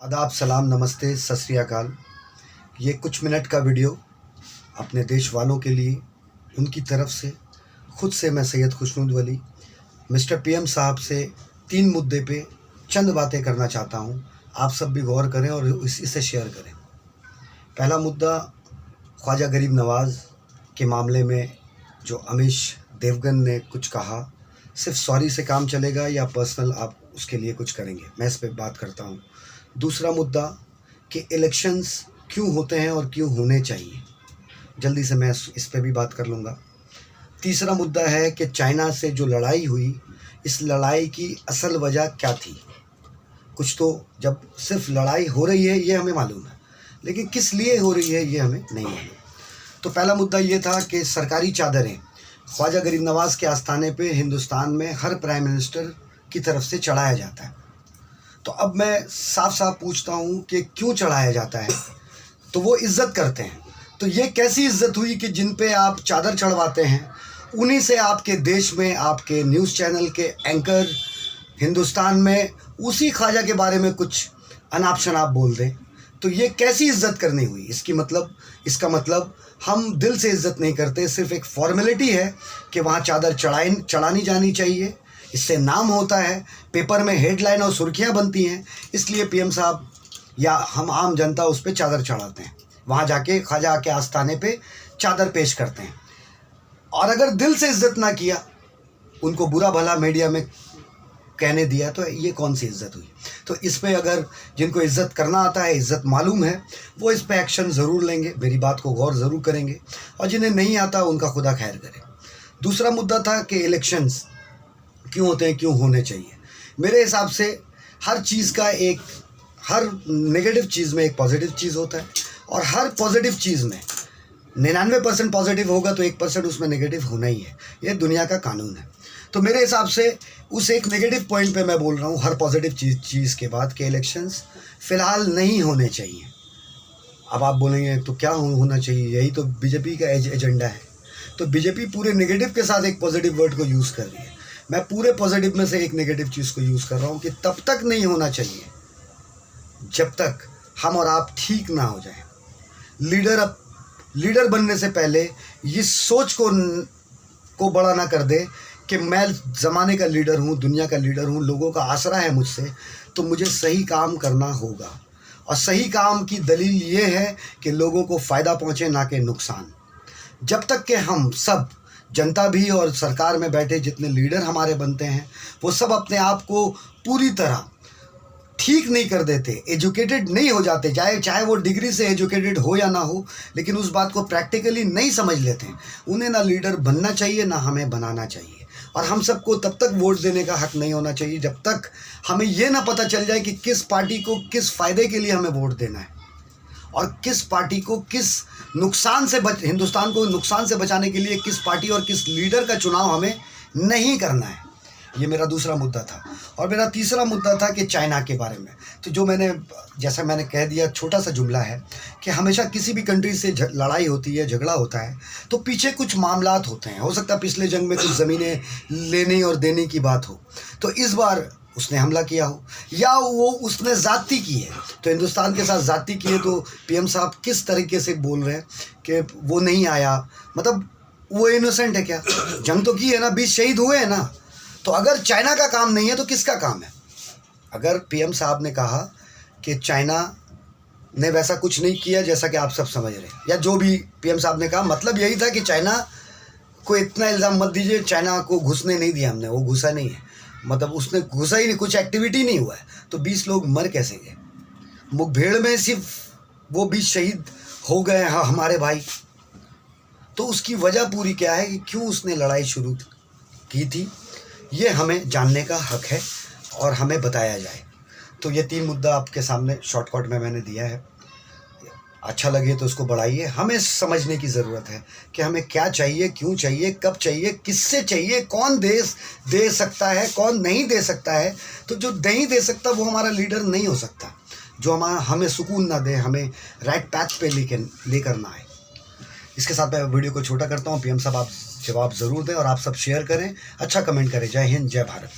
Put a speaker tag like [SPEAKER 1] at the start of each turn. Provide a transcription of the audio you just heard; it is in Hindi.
[SPEAKER 1] आदाब, सलाम, नमस्ते, सत श्री अकाल। ये कुछ मिनट का वीडियो अपने देश वालों के लिए, उनकी तरफ से, खुद से मैं सैयद खुशनुद वली मिस्टर पीएम साहब से 3 मुद्दे पे चंद बातें करना चाहता हूँ। आप सब भी गौर करें और इसे शेयर करें। पहला मुद्दा, ख्वाजा गरीब नवाज़ के मामले में जो अमीश देवगन ने कुछ कहा, सिर्फ सॉरी से काम चलेगा या पर्सनल आप उसके लिए कुछ करेंगे, मैं इस पर बात करता हूँ। दूसरा मुद्दा कि इलेक्शंस क्यों होते हैं और क्यों होने चाहिए, जल्दी से मैं इस पर भी बात कर लूँगा। तीसरा मुद्दा है कि चाइना से जो लड़ाई हुई, इस लड़ाई की असल वजह क्या थी। कुछ तो जब सिर्फ लड़ाई हो रही है ये हमें मालूम है, लेकिन किस लिए हो रही है ये हमें नहीं मालूम। तो पहला मुद्दा ये था कि सरकारी चादरें ख्वाजा गरीब नवाज़ के आस्थाने पे हिंदुस्तान में हर प्राइम मिनिस्टर की तरफ से चढ़ाया जाता है। तो अब मैं साफ साफ पूछता हूँ कि क्यों चढ़ाया जाता है। तो वो इज़्ज़त करते हैं। तो ये कैसी इज़्ज़त हुई कि जिन पे आप चादर चढ़वाते हैं उन्हीं से आपके देश में आपके न्यूज़ चैनल के एंकर हिंदुस्तान में उसी ख्वाजा के बारे में कुछ अनाप शनाप बोल दें, तो ये कैसी इज़्ज़त करनी हुई। इसका मतलब हम दिल से इज़्ज़त नहीं करते, सिर्फ एक फॉर्मेलिटी है कि वहाँ चादर चढ़ानी जानी चाहिए। इससे नाम होता है, पेपर में हेडलाइन और सुर्खियाँ बनती हैं, इसलिए पीएम साहब या हम आम जनता उस पर चादर चढ़ाते हैं, वहाँ जाके ख्वाजा के आस्थाने पे चादर पेश करते हैं। और अगर दिल से इज़्ज़त ना किया, उनको बुरा भला मीडिया में कहने दिया, तो ये कौन सी इज़्ज़त हुई। तो इस पे अगर जिनको इज़्ज़त करना आता है, इज़्ज़त मालूम है, वो इस पे एक्शन ज़रूर लेंगे, मेरी बात को गौर ज़रूर करेंगे, और जिन्हें नहीं आता उनका खुदा खैर करे। दूसरा मुद्दा था कि इलेक्शंस क्यों होते हैं, क्यों होने चाहिए। मेरे हिसाब से हर नेगेटिव चीज़ में एक पॉजिटिव चीज़ होता है, और हर पॉजिटिव चीज़ में 99% पॉजिटिव होगा तो 1% उसमें नेगेटिव होना ही है। ये दुनिया का कानून है। तो मेरे हिसाब से उस एक नेगेटिव पॉइंट पे मैं बोल रहा हूँ हर पॉजिटिव चीज़ के बाद कि इलेक्शंस फ़िलहाल नहीं होने चाहिए। अब आप बोलेंगे तो क्या होना चाहिए, यही तो बीजेपी का एजेंडा है। तो बीजेपी पूरे नेगेटिव के साथ एक पॉजिटिव वर्ड को यूज़ कर रही है। मैं पूरे पॉजिटिव में से एक नेगेटिव चीज़ को यूज़ कर रहा हूँ कि तब तक नहीं होना चाहिए जब तक हम और आप ठीक ना हो जाए। लीडर बनने से पहले इस सोच को बड़ा ना कर दे कि मैं ज़माने का लीडर हूँ, दुनिया का लीडर हूँ, लोगों का आसरा है मुझसे, तो मुझे सही काम करना होगा। और सही काम की दलील ये है कि लोगों को फ़ायदा पहुँचे, ना कि नुकसान। जब तक कि हम सब, जनता भी और सरकार में बैठे जितने लीडर हमारे बनते हैं, वो सब अपने आप को पूरी तरह ठीक नहीं कर देते, एजुकेटेड नहीं हो जाते, चाहे वो डिग्री से एजुकेटेड हो या ना हो, लेकिन उस बात को प्रैक्टिकली नहीं समझ लेते हैं, उन्हें ना लीडर बनना चाहिए ना हमें बनाना चाहिए। और हम सबको तब तक वोट देने का हक नहीं होना चाहिए जब तक हमें ये ना पता चल जाए कि किस पार्टी को किस फ़ायदे के लिए हमें वोट देना है, और किस पार्टी को किस हिंदुस्तान को नुकसान से बचाने के लिए किस पार्टी और किस लीडर का चुनाव हमें नहीं करना है। ये मेरा दूसरा मुद्दा था। और मेरा तीसरा मुद्दा था कि चाइना के बारे में। तो जैसा मैंने कह दिया, छोटा सा जुमला है कि हमेशा किसी भी कंट्री से लड़ाई होती है, झगड़ा होता है, तो पीछे कुछ मामलात होते हैं। हो सकता है पिछले जंग में कुछ ज़मीनें लेने और देने की बात हो, तो इस बार उसने हमला किया हो, या वो उसने ज़्यादती की है, तो हिंदुस्तान के साथ ज़्यादती की है। तो पीएम साहब किस तरीके से बोल रहे हैं कि वो नहीं आया, मतलब वो इनोसेंट है क्या? जंग तो की है ना, 20 शहीद हुए हैं ना। तो अगर चाइना का काम नहीं है तो किसका काम है? अगर पीएम साहब ने कहा कि चाइना ने वैसा कुछ नहीं किया जैसा कि आप सब समझ रहे हैं, या जो भी पीएम साहब ने कहा, मतलब यही था कि चाइना को इतना इल्ज़ाम मत दीजिए, चाइना को घुसने नहीं दिया हमने, वो घुसा नहीं है, मतलब उसने घुसा ही नहीं, कुछ एक्टिविटी नहीं हुआ है, तो 20 लोग मर कैसे गए? मुठभेड़ में सिर्फ वो 20 शहीद हो गए हैं हमारे भाई। तो उसकी वजह पूरी क्या है कि क्यों उसने लड़ाई शुरू की थी, ये हमें जानने का हक है और हमें बताया जाए। तो ये 3 मुद्दा आपके सामने शॉर्टकट में मैंने दिया है। अच्छा लगे तो उसको बढ़ाइए। हमें समझने की ज़रूरत है कि हमें क्या चाहिए, क्यों चाहिए, कब चाहिए, किससे चाहिए, कौन दे सकता है, कौन नहीं दे सकता है। तो जो नहीं दे सकता वो हमारा लीडर नहीं हो सकता, जो हमें सुकून ना दे, हमें राइट पैथ पे लेकर ना आए। इसके साथ मैं वीडियो को छोटा करता हूँ। पीएम साहब आप जवाब ज़रूर दें और आप सब शेयर करें, अच्छा कमेंट करें। जय हिंद, जय भारत।